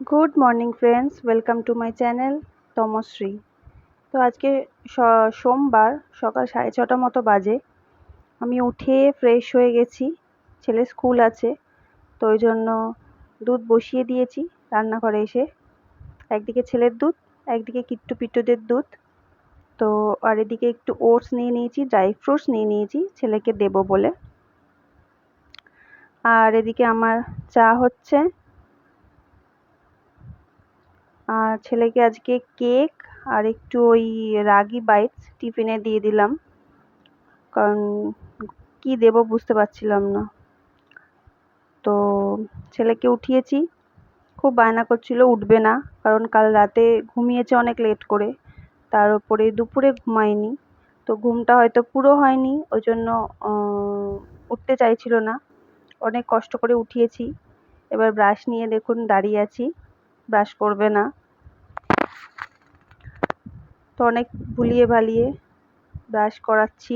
Good morning friends, welcome to my channel Tamashree. তো আজকে সোমবার সকাল 6:30 মতো বাজে। আমি উঠে ফ্রেশ হয়ে গেছি, ছেলের স্কুল আছে, তো ওই জন্য দুধ বসিয়ে দিয়েছি রান্নাঘরে এসে। একদিকে ছেলের দুধ, একদিকে কিট্টু পিট্টুদের দুধ। তো আর এদিকে একটু ওটস নিয়ে নিয়েছি, ড্রাই ফ্রুটস নিয়ে নিয়েছি ছেলেকে দেবো বলে। আর এদিকে আমার চা হচ্ছে। আর ছেলেকে আজকে কেক আর একটু ওই রাগি বাইটস টিফিনে দিয়ে দিলাম, কারণ কি দেবো বুঝতে পারছিলাম না। তো ছেলেকে উঠিয়েছি, খুব বায়না করছিল উঠবে না, কারণ কাল রাতে ঘুমিয়েছে অনেক লেট করে, তার উপরে দুপুরে ঘুমায়নি, তো ঘুমটা হয়তো পুরো হয়নি, ওই জন্য উঠতে চাইছিল না। অনেক কষ্ট করে উঠিয়েছি। এবার ব্রাশ নিয়ে দেখুন দাঁড়িয়ে আছি, ব্রাশ করবে না। তো অনেক ভুলিয়ে ভালিয়ে ব্রাশ করাচ্ছি।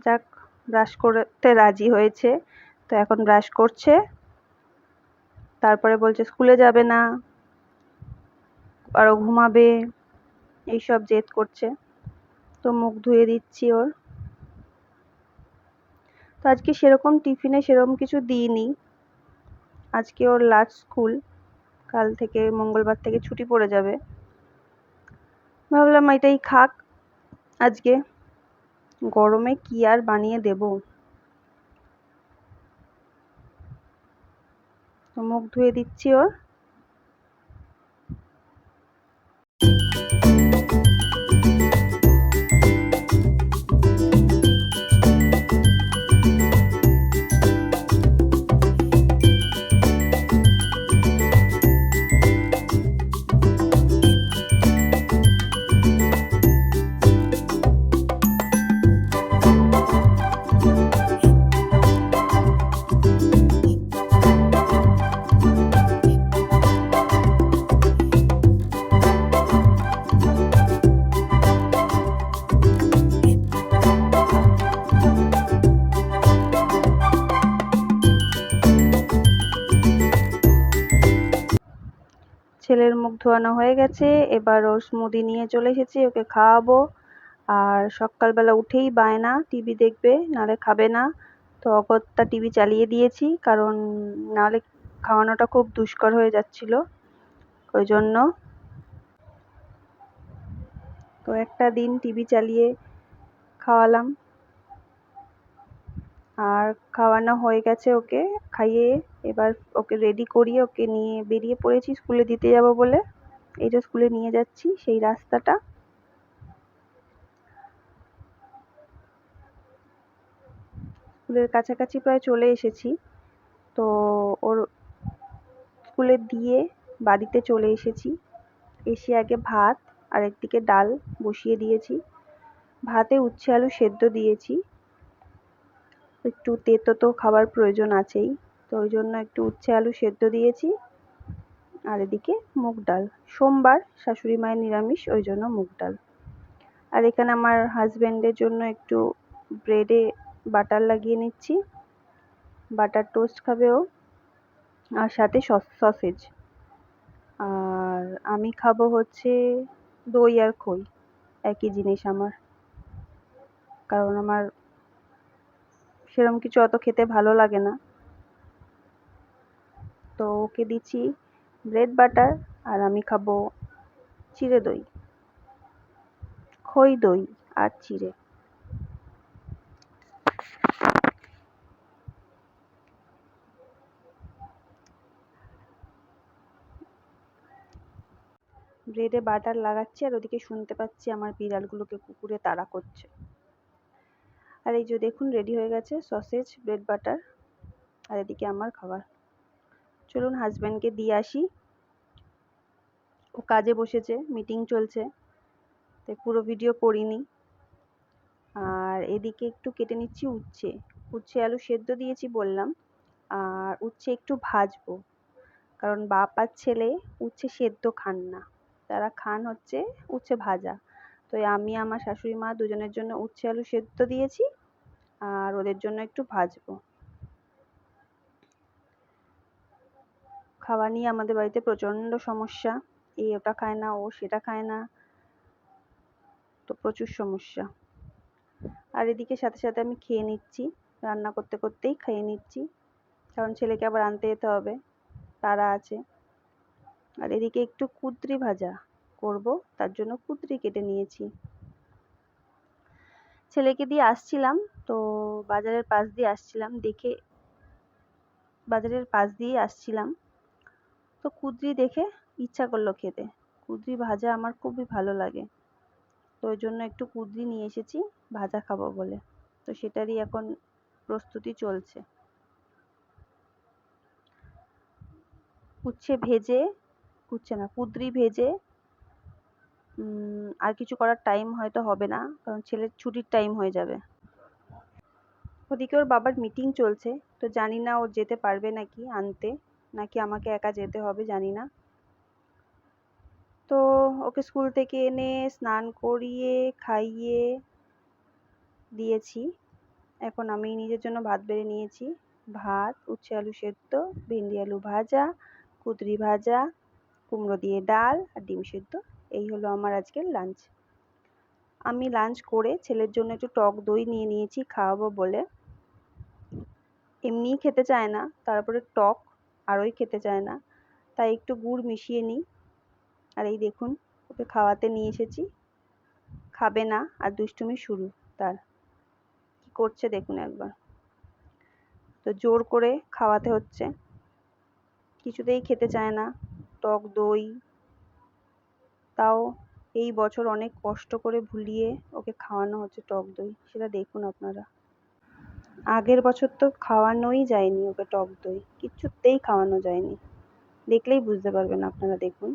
যাক, ব্রাশ করতে রাজি হয়েছে, তো এখন ব্রাশ করছে। তারপরে বলছে স্কুলে যাবে না, আরো ঘুমাবে, এইসব জেদ করছে। তো মুখ ধুয়ে দিচ্ছি ওর। তো আজকে সেরকম টিফিনে সেরকম কিছু দিইনি, আজকে ওর লাস্ট স্কুল, কাল থেকে মঙ্গলবার থেকে ছুটি পড়ে যাবে। ভাবলাম এটাই খাক আজকে, গরমে কি আর বানিয়ে দেব। তো মুখ ধুয়ে দিচ্ছি ওর। ছেলের মুখ ধোয়ানো হয়ে গেছে, এবার ওর স্মুদি নিয়ে চলে এসেছি, ওকে খাওয়াবো। আর সকালবেলা উঠেই বায়না টিভি দেখবে, নাহলে খাবে না। তো অগত্যা টিভি চালিয়ে দিয়েছি, কারণ নাহলে খাওয়ানোটা খুব দুষ্কর হয়ে যাচ্ছিল, ওই জন্য। তো একটা দিন টিভি চালিয়ে খাওয়ালাম। আর খাওয়ানো হয়ে গেছে ওকে, খাইয়ে এবার ওকে রেডি করিয়ে ওকে নিয়ে বেরিয়ে পড়েছি স্কুলে দিতে যাব বলে। এই যে স্কুলে নিয়ে যাচ্ছি, সেই রাস্তাটা। স্কুলের কাছাকাছি প্রায় চলে এসেছি। তো ওর স্কুলে দিয়ে বাড়িতে চলে এসেছি। এসে আগে ভাত আর একদিকে ডাল বসিয়ে দিয়েছি। ভাতে উচ্ছে আলু সেদ্ধ দিয়েছি, একটু তেতো তো খাবার প্রয়োজন আছেই, তো ওই জন্য একটু উচ্ছে আলু সেদ্ধ দিয়েছি। আর এদিকে মুগ ডাল, সোমবার শাশুড়ি মায়ের নিরামিষ, ওই জন্য মুগ ডাল। আর এখানে আমার হাজবেন্ডের জন্য একটু ব্রেডে বাটার লাগিয়ে নিচ্ছি, বাটার টোস্ট খাবে ও, আর সাথে সসেজ। আর আমি খাবো হচ্ছে দই আর খই, একই জিনিস আমার, কারণ আমার সেরকম কিছু অত খেতে ভালো লাগে না। তো ওকে দিচ্ছি ব্রেড বাটার, আর আমি খাবো চিড়ে দই, খই দই আর চিড়ে। ব্রেডে বাটার লাগাচ্ছি, আর ওদিকে শুনতে পাচ্ছি আমার বিড়ালগুলোকে কুকুরে তাড়া করছে। আর এই যে দেখুন রেডি হয়ে গেছে সসেজ, ব্রেড বাটার, আর এদিকে আমার খাবার। চলুন হাজব্যান্ডকে দিয়ে আসি, ও কাজে বসেছে, মিটিং চলছে, তাই পুরো ভিডিও করিনি। আর এদিকে একটু কেটে নিচ্ছি উচ্ছে, উচ্ছে আলু সেদ্ধ দিয়েছি বললাম, আর উচ্ছে একটু ভাজবো, কারণ বাপ আর ছেলে উচ্ছে সেদ্ধ খান না, তারা খান হচ্ছে উচ্ছে ভাজা। তো আমি আমার শাশুড়ি মা দুজনের জন্য উচ্ছে আলু সেদ্ধ দিয়েছি, আর ওদের জন্য একটু ভাজবো। খাওয়া নিয়ে আমাদের বাড়িতে প্রচণ্ড সমস্যা। এই ওটা খায় না, ও সেটা খায় না, তো প্রচুর সমস্যা। আর এদিকে সাথে সাথে আমি খেয়ে নিচ্ছি, রান্না করতে করতেই খেয়ে নিচ্ছি, কারণ ছেলেকে আবার আনতে যেতে হবে, তারা আছে। আর এদিকে একটু কুঁদরি ভাজা করব, তার জন্য কুঁদরি কেটে নিয়েছি। ছেলেকে দিয়ে আসছিলাম, তো বাজারের পাশ দিয়ে আসছিলাম, বাজারের পাশ দিয়ে আসছিলাম, তো কুঁদরি দেখে ইচ্ছা করলো খেতে। কুঁদরি ভাজা আমার খুবই ভালো লাগে, তো ওই জন্য একটু কুঁদরি নিয়ে এসেছি ভাজা খাবো বলে। তো সেটারই এখন প্রস্তুতি চলছে। কুঁদরি ভেজে আর কিছু করার টাইম হয়তো হবে না, কারণ ছেলের ছুটির টাইম হয়ে যাবে। ওদিকে ওর বাবার মিটিং চলছে, তো জানি না ও যেতে পারবে নাকি আনতে, নাকি আমাকে একা যেতে হবে জানি না। তো ওকে স্কুল থেকে এনে স্নান করিয়ে খাইয়ে দিয়েছি। এখন আমি নিজের জন্য ভাত বেড়ে নিয়েছি। ভাত, উচ্ছে আলু সেদ্ধ, ভেন্ডি আলু ভাজা, কুঁদরি ভাজা, কুমড়ো দিয়ে ডাল আর ডিম সেদ্ধ। এই হলো আমার আজকের লাঞ্চ। আমি লাঞ্চ করে ছেলের জন্য একটু টক দই নিয়ে নিয়েছি খাওয়াবো বলে। এমনিই খেতে চায় না, তারপরে টক আরোই খেতে চায় না, তাই একটু গুড় মিশিয়ে নিই। আর এই দেখুন, ওকে খাওয়াতে নিয়ে এসেছি, খাবে না, আর দুষ্টুমি শুরু তার। কি করছে দেখুন একবার। তো জোর করে খাওয়াতে হচ্ছে, কিছুতেই খেতে চায় না টক দই। তাও এই বছর অনেক কষ্ট করে ভুলিয়ে ওকে খাওয়ানো হচ্ছে টক দই, সেটা দেখুন আপনারা। আগের বছর তো খাওয়ানোই যায়নি ওকে টক দই, কিছুতেই খাওয়ানো যায়নি, দেখলেই বুঝতে পারবেন আপনারা, দেখুন।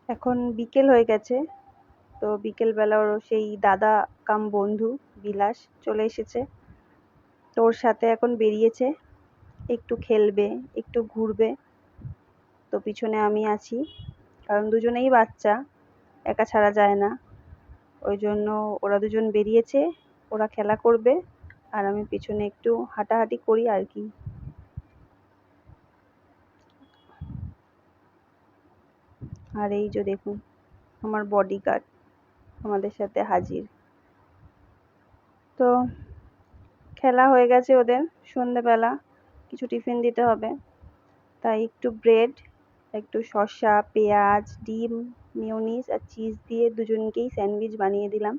এখন বিকেল হয়ে গেছে, তো বিকেলবেলা ওর সেই দাদা কাম বন্ধু বিলাস চলে এসেছে, তো ওর সাথে এখন বেরিয়েছে, একটু খেলবে, একটু ঘুরবে। তো পিছনে আমি আছি, কারণ দুজনেই বাচ্চা, একা ছাড়া যায় না। ওই জন্য ওরা দুজন বেরিয়েছে, ওরা খেলা করবে, আর আমি পিছনে একটু হাঁটাহাঁটি করি আর কি। আর এই যে দেখুন, আমার বডিগার্ড আমাদের সাথে হাজির। তো খেলা হয়ে গেছে ওদের, সন্ধেবেলা কিছু টিফিন দিতে হবে, তাই একটু ব্রেড, একটু শসা, পেঁয়াজ, ডিম, মেয়োনিজ আর চিজ দিয়ে দুজনকেই স্যান্ডউইচ বানিয়ে দিলাম।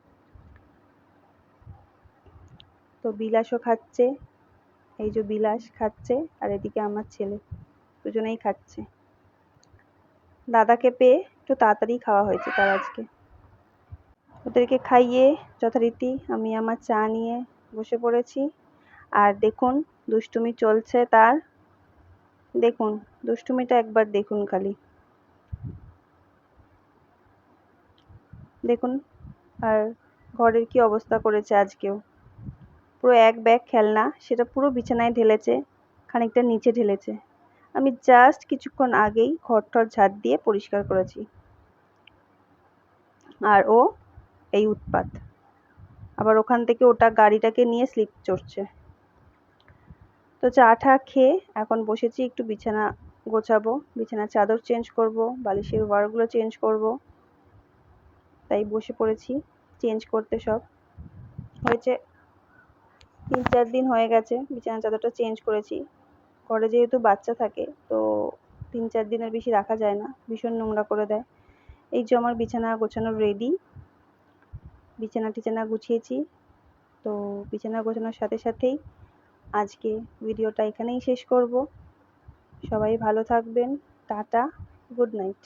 তো বিলাসও খাচ্ছে, এই যে বিলাস খাচ্ছে, আর এদিকে আমার ছেলে, দুজনেই খাচ্ছে। দাদাকে পেয়ে একটু তাড়াতাড়ি খাওয়া হয়েছে তার আজকে। ওদেরকে খাইয়ে যথারীতি আমি আমার চা নিয়ে বসে পড়েছি। আর দেখুন দুষ্টুমি চলছে তার, দেখুন দুষ্টুমিটা একবার দেখুন খালি, দেখুন। আর ঘরের কি অবস্থা করেছে আজকেও, পুরো এক ব্যাগ খেলনা, সেটা পুরো বিছানায় ঢেলেছে, খানিকটা নিচে ঢেলেছে। আমি জাস্ট কিছুক্ষণ আগেই ঘর-টর ঝাড় দিয়ে পরিষ্কার করেছি, আর ও এই উৎপাত। আবার ওখান থেকে ওটা গাড়িটাকে নিয়ে স্লিপ চড়ছে। তো তো চা টা খেয়ে এখন বসেছি, একটু বিছানা গোছাবো, বিছানার চাদর চেঞ্জ করব, বালিশের ওয়ারগুলো চেঞ্জ করব, তাই বসে পড়েছি চেঞ্জ করতে। সব হয়েছে 3-4 দিন হয়ে গেছে বিছানার চাদরটা চেঞ্জ করেছি। ঘরে যেহেতু বাচ্চা থাকে তো 3-4 দিনের বেশি রাখা যায় না, ভীষণ নোংরা করে দেয়। এই যে আমার বিছানা গোছানো রেডি, বিছানা টিছানা গুছিয়েছি। তো বিছানা গোছানোর সাথে সাথেই আজকে ভিডিওটা এখানেই শেষ করব। সবাই ভালো থাকবেন। Tata, good night.